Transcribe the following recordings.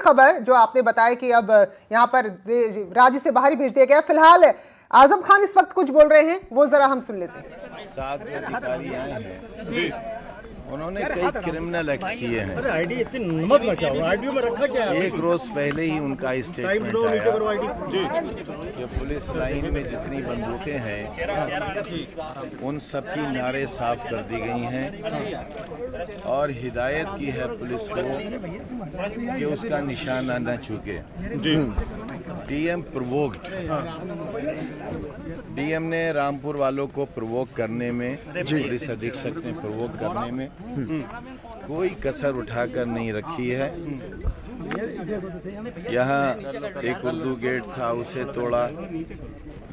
खबर जो आपने बताया कि अब यहाँ पर राज्य से बाहर ही भेज दिया गया, फिलहाल आजम खान इस वक्त कुछ बोल रहे हैं, वो जरा हम सुन लेते हैं। 7 जो अधिकारी आए हैं उन्होंने कई क्रिमिनल एक्ट किए हैं। अरे आईडी इतनी नमक में क्या हुआ? आईडी में रखना क्या है? एक रोज पहले ही उनका स्टेटमेंट आया कि पुलिस लाइन में जितनी बंदूकें हैं उन सब की नारे साफ कर दी गई हैं और हिदायत की है पुलिस को कि उसका निशाना न चूके। डीएम प्रोवोक्ड, डीएम ने रामपुर वालों को प्रोवोक करने में, पुलिस अधीक्षक ने प्रोवोक करने में कोई कसर उठाकर नहीं रखी है। यहाँ एक उर्दू गेट था, उसे तोड़ा,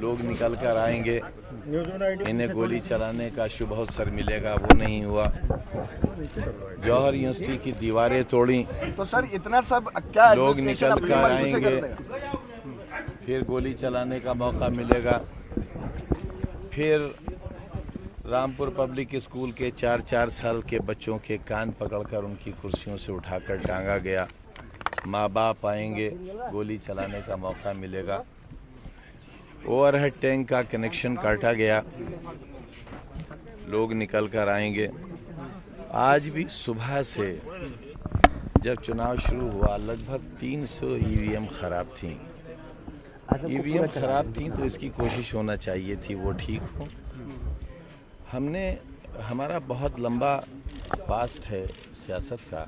लोग निकल कर आएंगे, इन्हें गोली चलाने का शुभ अवसर मिलेगा, वो नहीं हुआ। जौहर यूनिवर्सिटी की दीवारें तोड़ी तो सर इतना सब क्या लोग निकल कर आएंगे, फिर गोली चलाने का मौका मिलेगा। फिर रामपुर पब्लिक स्कूल के 4-4 साल के बच्चों के कान पकड़कर उनकी कुर्सियों से उठाकर टांगा गया। माँ बाप आएंगे, गोली चलाने का मौका मिलेगा। ओवरहेड टैंक का कनेक्शन काटा गया, लोग निकल कर आएंगे। आज भी सुबह से जब चुनाव शुरू हुआ लगभग 300 ईवीएम खराब थी। ईवीएम खराब थी तो इसकी कोशिश होना चाहिए थी वो ठीक हो। हमारा बहुत लंबा पास्ट है सियासत का।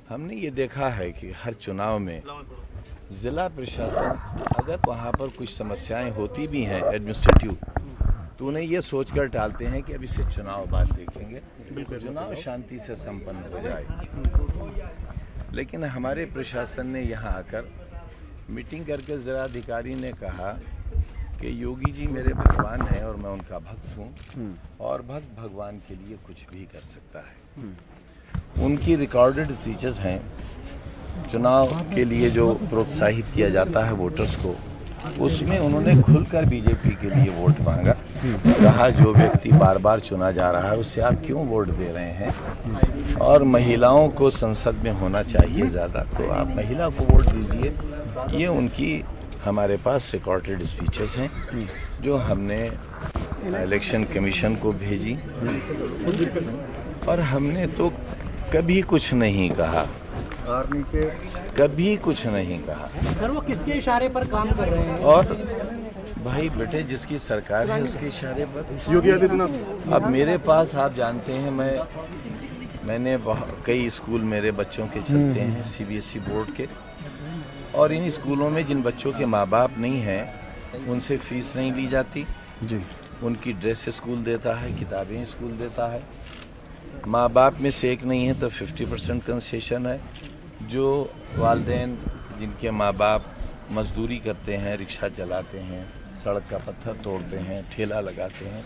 हमने ये देखा है कि हर चुनाव में जिला प्रशासन अगर वहाँ पर कुछ समस्याएं होती भी हैं एडमिनिस्ट्रेटिव, तो उन्हें ये सोचकर टालते हैं कि अब इसे चुनाव बाद देखेंगे, चुनाव शांति से संपन्न हो जाए। लेकिन हमारे प्रशासन ने यहाँ आकर मीटिंग करके जिलाधिकारी ने कहा कि योगी जी मेरे भगवान हैं और मैं उनका भक्त हूँ और भक्त भगवान के लिए कुछ भी कर सकता है। उनकी रिकॉर्डेड स्पीचेस हैं, चुनाव के लिए जो प्रोत्साहित किया जाता है वोटर्स को, उसमें उन्होंने खुलकर बीजेपी के लिए वोट मांगा। कहा जो व्यक्ति बार बार चुना जा रहा है उससे आप क्यों वोट दे रहे हैं, और महिलाओं को संसद में होना चाहिए ज़्यादा, तो आप महिला को वोट दीजिए। ये उनकी हमारे पास रिकॉर्डेड स्पीचेस हैं जो हमने इलेक्शन कमीशन को भेजी, और हमने तो कभी कुछ नहीं कहा, कभी कुछ नहीं कहा। सर वो किसके इशारे पर काम कर रहे हैं? और भाई बेटे जिसकी सरकार है उसके इशारे पर। योगी आदित्यनाथ अब मेरे पास आप जानते हैं मैंने कई स्कूल मेरे बच्चों के चलते हैं सीबीएसई बोर्ड के, और इन स्कूलों में जिन बच्चों के माँ बाप नहीं हैं उनसे फीस नहीं ली जाती जी। उनकी ड्रेस स्कूल देता है, किताबें स्कूल देता है। माँ बाप में से एक नहीं है तो 50% कंसेशन है। जो वालिदैन जिनके माँ बाप मजदूरी करते हैं, रिक्शा चलाते हैं, सड़क का पत्थर तोड़ते हैं, ठेला लगाते हैं।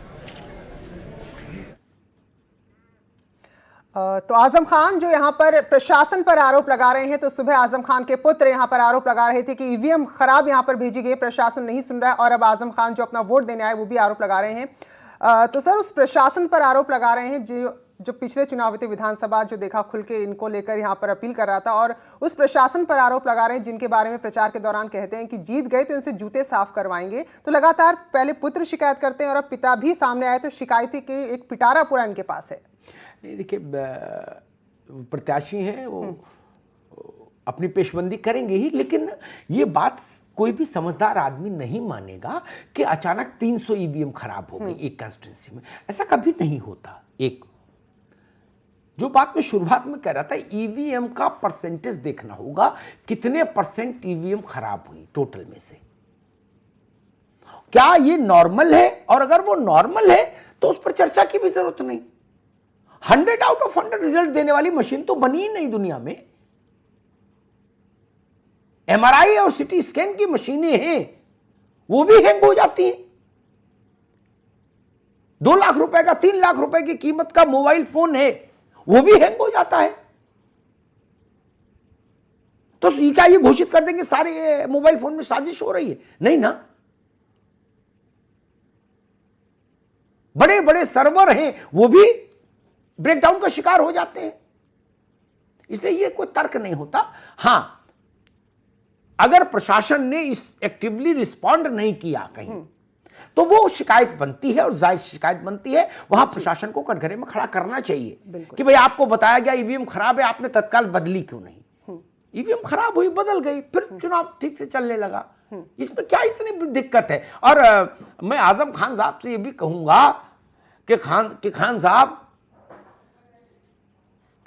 तो आजम खान जो यहाँ पर प्रशासन पर आरोप लगा रहे हैं, तो सुबह आजम खान के पुत्र यहाँ पर आरोप लगा रहे थे कि ईवीएम खराब यहाँ पर भेजी गई, प्रशासन नहीं सुन रहा है, और अब आजम खान जो अपना वोट देने आए वो भी आरोप लगा रहे हैं। तो सर उस प्रशासन पर आरोप लगा रहे हैं जो पिछले चुनाव थे विधानसभा जो देखा खुल के इनको लेकर यहाँ पर अपील कर रहा था, और उस प्रशासन पर आरोप लगा रहे हैं जिनके बारे में प्रचार के दौरान कहते हैं कि जीत गए तो इनसे जूते साफ करवाएंगे। तो लगातार पहले पुत्र शिकायत करते हैं और अब पिता भी सामने आए, तो शिकायती के एक पिटारा पूरा इनके पास है। देखिए प्रत्याशी हैं, वो अपनी पेशबंदी करेंगे ही, लेकिन ये बात कोई भी समझदार आदमी नहीं मानेगा कि अचानक 300 ईवीएम खराब हो गई एक कंस्टिट्यूंसी में। ऐसा कभी नहीं होता। एक जो बात मैं शुरुआत में कह रहा था, ईवीएम का परसेंटेज देखना होगा, कितने परसेंट ईवीएम खराब हुई टोटल में से, क्या ये नॉर्मल है, और अगर वो नॉर्मल है तो उस पर चर्चा की भी जरूरत नहीं। 100 आउट ऑफ 100 रिजल्ट देने वाली मशीन तो बनी ही नहीं दुनिया में। एमआरआई और सिटी स्कैन की मशीनें हैं, वो भी हैंग हो जाती हैं। 2 लाख रुपए का, 3 लाख रुपए की कीमत का मोबाइल फोन है, वो भी हैंग हो जाता है। तो क्या ये घोषित कर देंगे सारे मोबाइल फोन में साजिश हो रही है? नहीं ना। बड़े बड़े सर्वर हैं, वो भी ब्रेकडाउन का शिकार हो जाते हैं। इसलिए ये कोई तर्क नहीं होता। हां, अगर प्रशासन ने इस एक्टिवली रिस्पॉन्ड नहीं किया कहीं तो वो शिकायत बनती है, और जायज शिकायत बनती है। वहां प्रशासन को कटघरे में खड़ा करना चाहिए कि भाई आपको बताया गया ईवीएम खराब है, आपने तत्काल बदली क्यों नहीं? ईवीएम खराब हुई, बदल गई, फिर चुनाव ठीक से चलने लगा। इसमें क्या इतनी दिक्कत है? और मैं आजम खान साहब से ये भी कहूंगा कि खान साहब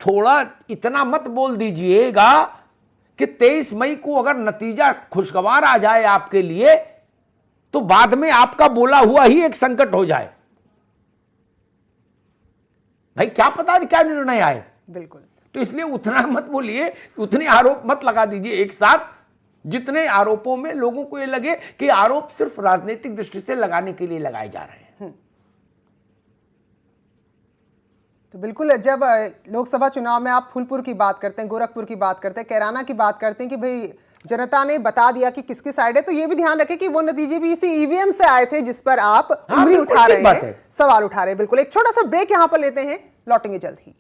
थोड़ा इतना मत बोल दीजिएगा कि 23 मई को अगर नतीजा खुशगवार आ जाए आपके लिए तो बाद में आपका बोला हुआ ही एक संकट हो जाए। भाई क्या पता क्या निर्णय आए। बिल्कुल। तो इसलिए उतना मत बोलिए, उतने आरोप मत लगा दीजिए एक साथ, जितने आरोपों में लोगों को ये लगे कि आरोप सिर्फ राजनीतिक दृष्टि से लगाने के लिए लगाए जा रहे हैं। तो बिल्कुल, जब लोकसभा चुनाव में आप फूलपुर की बात करते हैं, गोरखपुर की बात करते हैं, कैराना की बात करते हैं कि भाई जनता ने बता दिया कि किसकी साइड है, तो ये भी ध्यान रखें कि वो नतीजे भी इसी ईवीएम से आए थे जिस पर आप उंगली उठा रहे हैं, सवाल उठा रहे हैं। बिल्कुल, एक छोटा सा ब्रेक यहां पर लेते हैं, लौटेंगे जल्द ही।